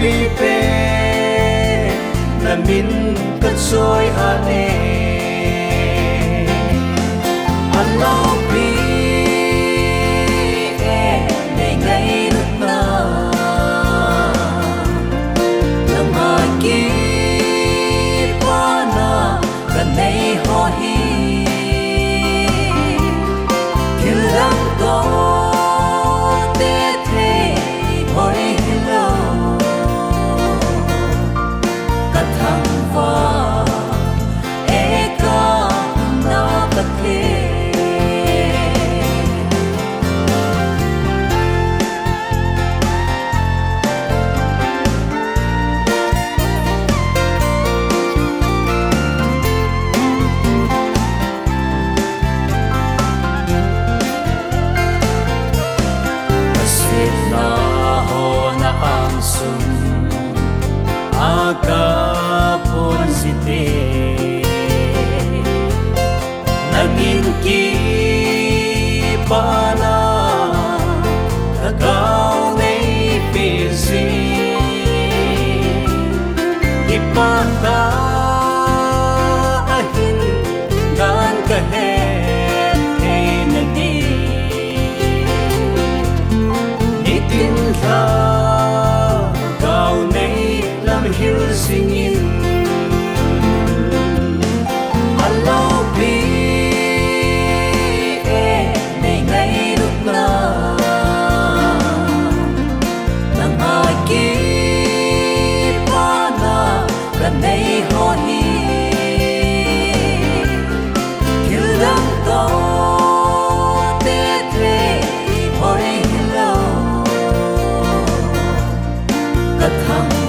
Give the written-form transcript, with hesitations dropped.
pi pe na min kan soi ane alo pi e ne ngai rut na lama ki pa na kan nei ho hi kilang to Agapon site naging kipana agaw nay pisi ipata ahin gan kahet ay nadi nitinla hill singing alo pi e nei ngai rut na nang ai ki pa na kan nei ho hi kilang to te tre hoi hello kathang